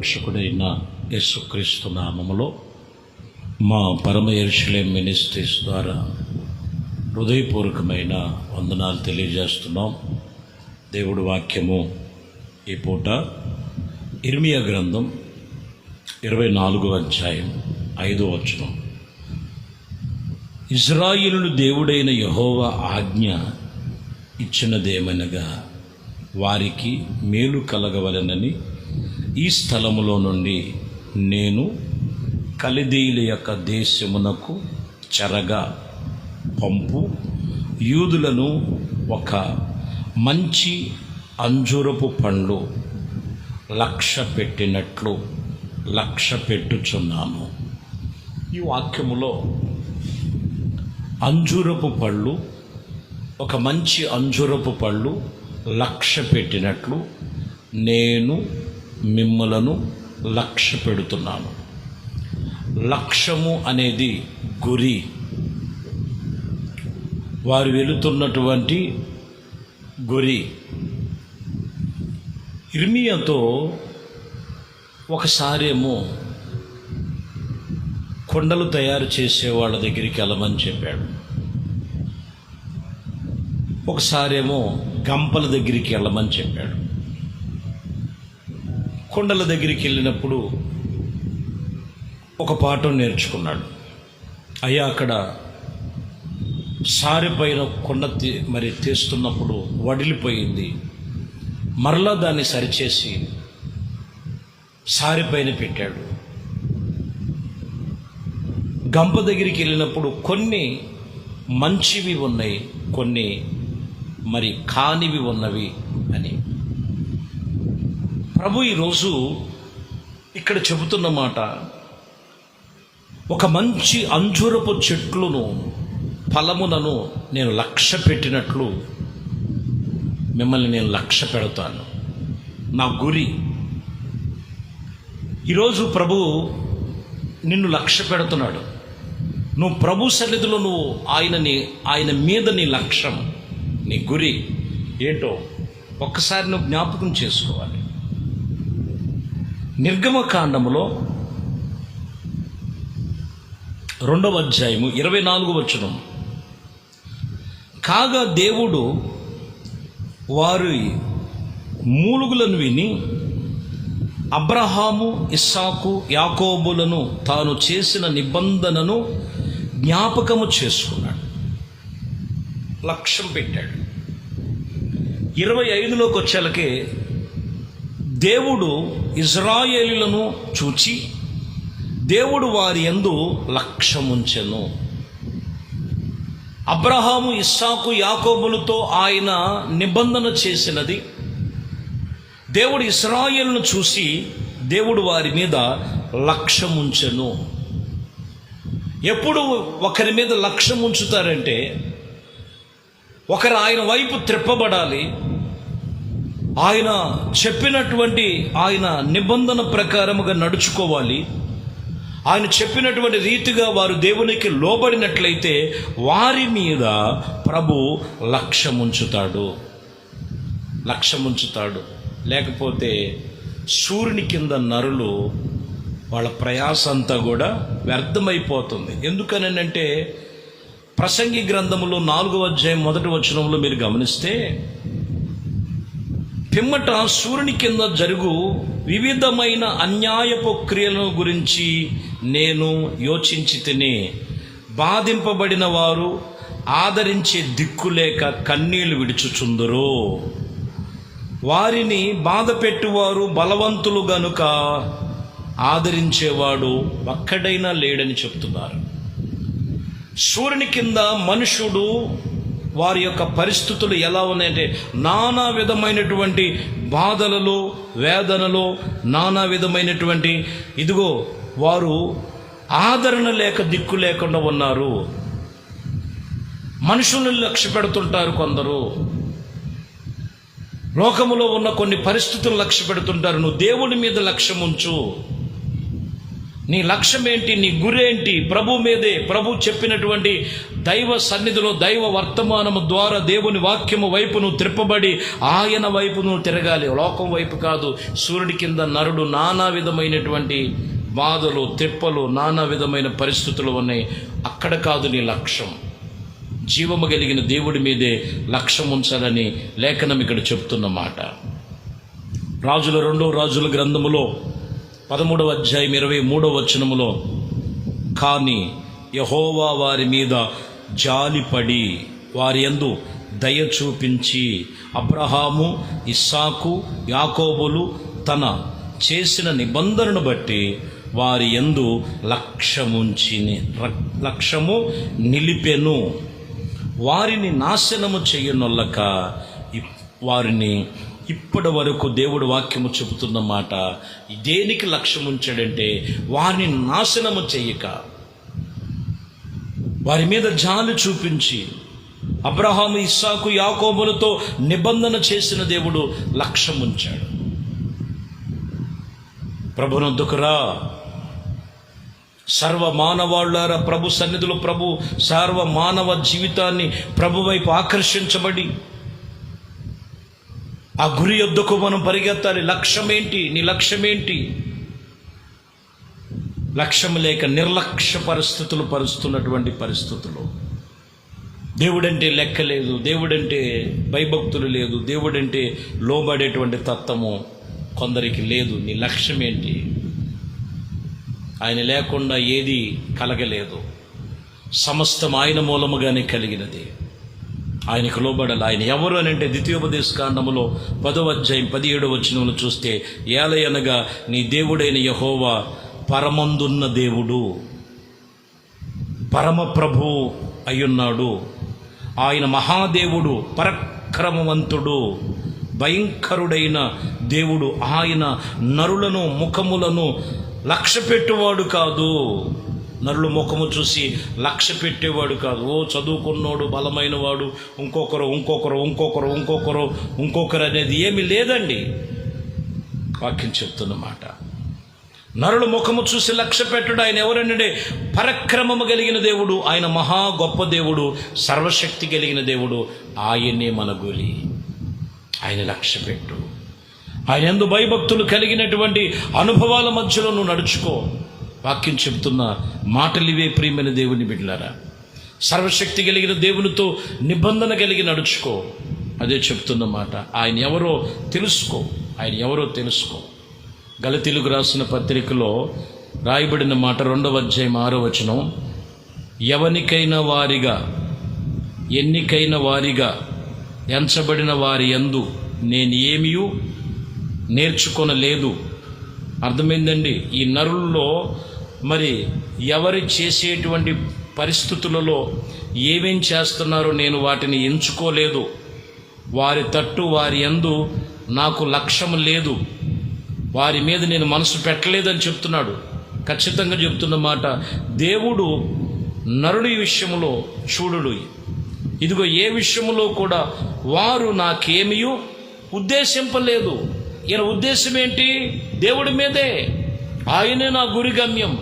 రక్షకుడైన యేసుక్రీస్తు నామములో మా పరమ యెరూషలేం మినిస్ట్రీస్ ద్వారా హృదయపూర్వకమైన వందనాలు తెలియజేస్తున్నాం. దేవుడి వాక్యము ఈ పూట ఇర్మియా గ్రంథం 24వ అధ్యాయం 5వ వచనం. ఇశ్రాయేలు దేవుడైన యెహోవా ఆజ్ఞ ఇచ్చినదేమనగా, వారికి మేలు కలగవలెనని ఈ స్థలములో నుండి నేను కల్దీయుల యొక్క దేశమునకు చెరగా పంపు యూదులను ఒక మంచి అంజూరపు పండ్లు లక్ష్య పెట్టినట్లు లక్ష్య పెట్టుచున్నాను. ఈ వాక్యములో అంజూరపు పళ్ళు, ఒక మంచి అంజూరపు పళ్ళు లక్ష్య పెట్టినట్లు నేను మిమ్మలను లక్ష్య పెడుతున్నాను. లక్ష్యము అనేది గురి, వారు వెళుతున్నటువంటి గురి. ఇర్మియాతో ఒకసారేమో కొండలు తయారు చేసే వాళ్ళ దగ్గరికి వెళ్ళమని చెప్పాడు, ఒకసారేమో గంపల దగ్గరికి వెళ్ళమని చెప్పాడు. కొండల దగ్గరికి వెళ్ళినప్పుడు ఒక పాఠం నేర్చుకున్నాడు. అయ్యా, అక్కడ సారె పైన కొండ మరి తీస్తున్నప్పుడు వడిలిపోయింది, మరలా దాన్ని సరిచేసి సారె పైన పెట్టాడు. గంప దగ్గరికి వెళ్ళినప్పుడు కొన్ని మంచివి ఉన్నాయి, కొన్ని మరి కానివి ఉన్నవి అని ప్రభు ఈరోజు ఇక్కడ చెబుతున్న మాట, ఒక మంచి అంజూరపు చెట్లును ఫలములను నేను లక్ష్య పెట్టినట్లు మిమ్మల్ని నేను లక్ష్య పెడతాను. నా గురి. ఈరోజు ప్రభు నిన్ను లక్ష్య పెడుతున్నాడు. నువ్వు ప్రభు సన్నిధిలో నువ్వు ఆయన మీద నీ లక్ష్యం, నీ గురి ఏంటో ఒక్కసారి నువ్వు జ్ఞాపకం చేసుకోవాలి. నిర్గమకాండములో 2వ అధ్యాయము 24వ వచనం. కాగా దేవుడు వారి మూలుగులను విని అబ్రహాము, ఇస్సాకు, యాకోబులను తాను చేసిన నిబంధనను జ్ఞాపకము చేసుకున్నాడు, లక్ష్యం పెట్టాడు. 25లోకి వచ్చేలకే దేవుడు ఇశ్రాయేలులను చూచి దేవుడు వారి యందు లక్ష్యముంచెను. అబ్రహాము, ఇస్సాకు, యాకోబులతో ఆయన నిబంధన చేసినది దేవుడు ఇశ్రాయేలును చూసి దేవుడు వారి మీద లక్ష్యముంచెను. ఎప్పుడు ఒకరి మీద లక్ష్యం ఉంచుతారంటే, ఒకరు ఆయన వైపు త్రిప్పబడాలి, ఆయన చెప్పినటువంటి ఆయన నిబంధన ప్రకారముగా నడుచుకోవాలి, ఆయన చెప్పినటువంటి రీతిగా వారు దేవునికి లోబడినట్లయితే వారి మీద ప్రభు లక్ష్యముంచుతాడు. లేకపోతే సూర్యుని కింద నరులు వాళ్ళ ప్రయాస అంతా కూడా వ్యర్థమైపోతుంది. ఎందుకనంటే ప్రసంగి గ్రంథములో 4వ అధ్యాయం 1వ వచనంలో మీరు గమనిస్తే, పిమ్మట సూర్యుని కింద జరుగు వివిధమైన అన్యాయపు క్రియలను గురించి నేను యోచించి తిని, బాధింపబడిన వారు ఆదరించే దిక్కులేక కన్నీళ్లు విడుచుచుందురు, వారిని బాధ పెట్టువారు బలవంతులు గనుక ఆదరించేవాడు ఒక్కడైనా లేడని చెప్తున్నారు. సూర్యుని కింద మనుషుడు వారి యొక్క పరిస్థితులు ఎలా ఉన్నాయంటే, నానా విధమైనటువంటి బాధలలో, వేదనలో, నానా విధమైనటువంటి ఇదిగో వారు ఆదరణ లేక దిక్కు లేకుండా ఉన్నారు. మనుషులను లక్ష్య పెడుతుంటారు కొందరు, లోకములో ఉన్న కొన్ని పరిస్థితులు లక్ష్య పెడుతుంటారు. నువ్వు దేవుడి మీద లక్ష్యం ఉంచు. నీ లక్ష్యం ఏంటి? నీ గురేంటి? ప్రభు మీదే. ప్రభు చెప్పినటువంటి దైవ సన్నిధిలో దైవ వర్తమానము ద్వారా దేవుని వాక్యము వైపు నువ్వు త్రిప్పబడి ఆయన వైపు నువ్వు తిరగాలి, లోకం వైపు కాదు. సూర్యుడి కింద నరుడు నానా విధమైనటువంటి బాధలు, తిప్పలు, నానా విధమైన పరిస్థితులు ఉన్నాయి. అక్కడ కాదు నీ లక్ష్యం. జీవము కలిగిన దేవుడి మీదే లక్ష్యం ఉంచాలని లేఖనం ఇక్కడ చెప్తున్న మాట. రాజుల గ్రంథములో 13వ అధ్యాయం 23వ వచనములో, కానీ యెహోవా వారి మీద జాలిపడి వారి యందు దయ చూపించి అబ్రహాము, ఇస్సాకు, యాకోబులు తన చేసిన నిబంధనను బట్టి వారి యందు లక్ష్యము నిలిపెను. వారిని నాశనము చేయనొల్లక వారిని ఇప్పటి వరకు దేవుడు వాక్యము చెబుతున్న మాట, దేనికి లక్ష్యం ఉంచాడంటే వారిని నాశనము చెయ్యక వారి మీద జాలి చూపించి అబ్రహాము, ఇస్సాకు, యాకోబులతో నిబంధన చేసిన దేవుడు లక్ష్యం ఉంచాడు. ప్రభునందుకురా సర్వ మానవాళ్ళారా, ప్రభు సన్నిధిలో ప్రభు సర్వ మానవ జీవితాన్ని ప్రభు వైపు ఆకర్షించబడి ఆ గురి యొద్దకు మనం పరిగెత్తాలి. లక్ష్యం ఏంటి? నీ లక్ష్యం ఏంటి? లక్ష్యం లేక నిర్లక్ష్య పరిస్థితులు పరుస్తున్నటువంటి పరిస్థితులు, దేవుడంటే లెక్క లేదు, దేవుడంటే భయభక్తులు లేదు, దేవుడంటే లోబడేటువంటి తత్వము కొందరికి లేదు. నీ లక్ష్యం ఏంటి? ఆయన లేకుండా ఏది కలగలేదు. సమస్తం ఆయన మూలముగానే కలిగినది. ఆయనకు లోబడాలి. ఆయన ఎవరు అని అంటే ద్వితీయోపదేశ కాండములో 10వ అధ్యాయం 17వ వచనములు చూస్తే, ఏలయనగా నీ దేవుడైన యెహోవా పరమందున్న దేవుడు, పరమ ప్రభు అయ్యున్నాడు. ఆయన మహాదేవుడు, పరాక్రమవంతుడు, భయంకరుడైన దేవుడు. ఆయన నరులను ముఖములను లక్ష్య పెట్టువాడు కాదు. నరుల ముఖము చూసి లక్ష్య పెట్టేవాడు కాదు. ఓ చదువుకున్నోడు, బలమైన వాడు, ఇంకొకరు అనేది ఏమీ లేదండి. వాక్యం చెప్తున్నమాట. నరుల ముఖము చూసి లక్ష్య పెట్టడు. ఆయన ఎవరంటే పరాక్రమము కలిగిన దేవుడు, ఆయన మహా గొప్ప దేవుడు, సర్వశక్తి కలిగిన దేవుడు. ఆయనే మన గురి. ఆయన లక్ష్య పెట్టు. ఆయన యందు భయభక్తులు కలిగినటువంటి అనుభవాల మధ్యలో నువ్వు నడుచుకో. వాక్యం చెప్తున్న మాటలు ఇవే ప్రియమైన దేవుని బిడ్డలారా. సర్వశక్తి కలిగిన దేవునితో నిబంధన కలిగి నడుచుకో. అదే చెప్తున్న మాట. ఆయన ఎవరో తెలుసుకో. గలతీయులకు రాసిన పత్రికలో రాయబడిన మాట 2వ అధ్యాయం 6వ వచనం, ఎన్నికైన వారిగా ఎంచబడిన వారి యందు నేను ఏమీ నేర్చుకొనలేదు. అర్థమైందండి? ఈ నరుల్లో మరి ఎవరి చేసేటువంటి పరిస్థితులలో ఏమేం చేస్తున్నారో నేను వాటిని ఎంచుకోలేదు. వారి యందు నాకు లక్ష్యం లేదు. వారి మీద నేను మనసు పెట్టలేదని చెప్తున్నాడు. ఖచ్చితంగా చెప్తున్న మాట. దేవుడు నరుడి విషయంలో చూడుడు. ఇదిగో ఏ విషయంలో కూడా వారు నాకేమీ ఉద్దేశింపలేదు. ఈయన ఉద్దేశం ఏంటి? దేవుడి మీదే. ఆయనే నా గురి గమ్యం.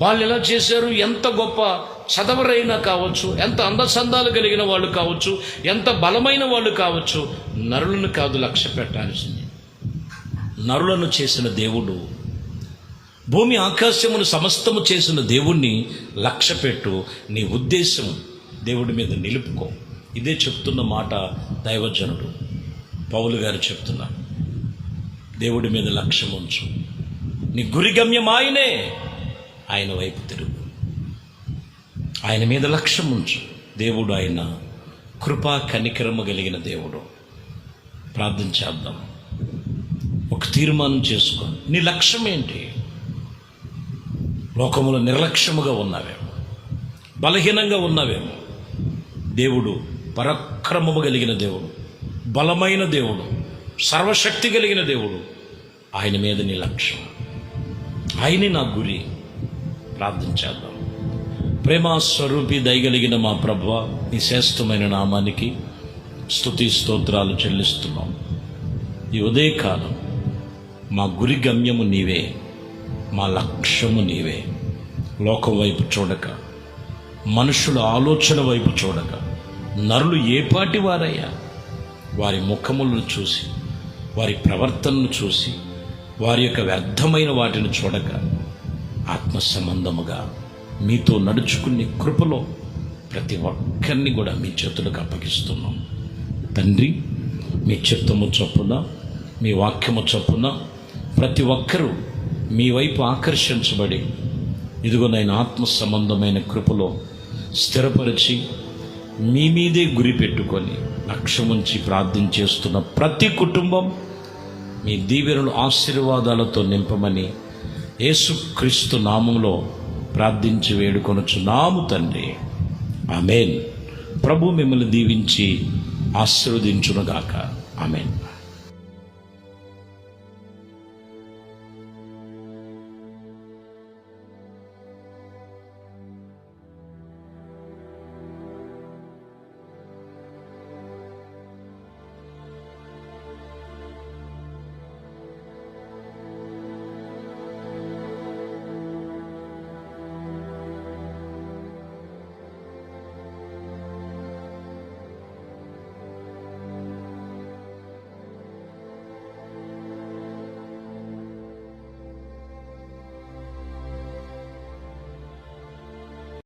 వాళ్ళు ఎలా చేశారు? ఎంత గొప్ప చదవరైనా కావచ్చు, ఎంత అందచందాలు కలిగిన వాళ్ళు కావచ్చు, ఎంత బలమైన వాళ్ళు కావచ్చు, నరులను కాదు లక్ష్య పెట్టాల్సింది. నరులను చేసిన దేవుడు, భూమి ఆకాశమును సమస్తము చేసిన దేవుణ్ణి లక్ష్య పెట్టు. నీ ఉద్దేశం దేవుడి మీద నిలుపుకో. ఇదే చెప్తున్న మాట దైవజనుడు పౌలు గారు చెప్తున్నారు. దేవుడి మీద లక్ష్యం ఉంచు. నీ గురి గమ్యం ఆయనే. ఆయన వైపు తిరుగు. ఆయన మీద లక్ష్యం ఉంచు. దేవుడు ఆయన కృపా కనికరము కలిగిన దేవుడు. ప్రార్థన చేద్దాం. ఒక తీర్మానం చేసుకో. నీ లక్ష్యం ఏంటి? లోకములో నిర్లక్ష్యముగా ఉన్నావేమో, బలహీనంగా ఉన్నావేమో. దేవుడు పరాక్రమము కలిగిన దేవుడు, బలమైన దేవుడు, సర్వశక్తి కలిగిన దేవుడు. ఆయన మీద నీ లక్ష్యం, ఆయనే నా గురి. ప్రార్థన చేద్దాం. ప్రేమ స్వరూపి దయగలిగిన మా ప్రభువా, నీ శ్రేష్టమైన నామానికి స్తుతి స్తోత్రాలు చెల్లిస్తున్నాం. ఈ ఉదయకాలం మా గురి గమ్యము నీవే. మా లక్ష్యము నీవే. లోకం వైపు చూడక, మనుషుల ఆలోచన వైపు చూడక, నరులు ఏపాటి వారయ్యా, వారి ముఖములను చూసి, వారి ప్రవర్తనను చూసి, వారి యొక్క వ్యర్థమైన వాటిని చూడక, ఆత్మ సంబంధముగా మీతో నడుచుకునే కృపలో ప్రతి ఒక్కరిని కూడా మీ చేతులకు అప్పగిస్తున్నాం తండ్రి. మీ చిత్తము చొప్పున, మీ వాక్యము చొప్పున ప్రతి ఒక్కరూ మీ వైపు ఆకర్షించబడి, ఇదిగో నేను ఆత్మ సంబంధమైన కృపలో స్థిరపరిచి మీ మీదే గురి పెట్టుకొని లక్ష్యముంచి ప్రార్థన చేస్తున్న ప్రతి కుటుంబం మీ దీవెనలు ఆశీర్వాదాలతో నింపమని యేసుక్రీస్తు నామములో ప్రార్థించి వేడుకొనుచున్నాము తండ్రి. ఆమేన్. ప్రభు మిమ్మల్ని దీవించి ఆశీర్వదించునుగాక. ఆమేన్.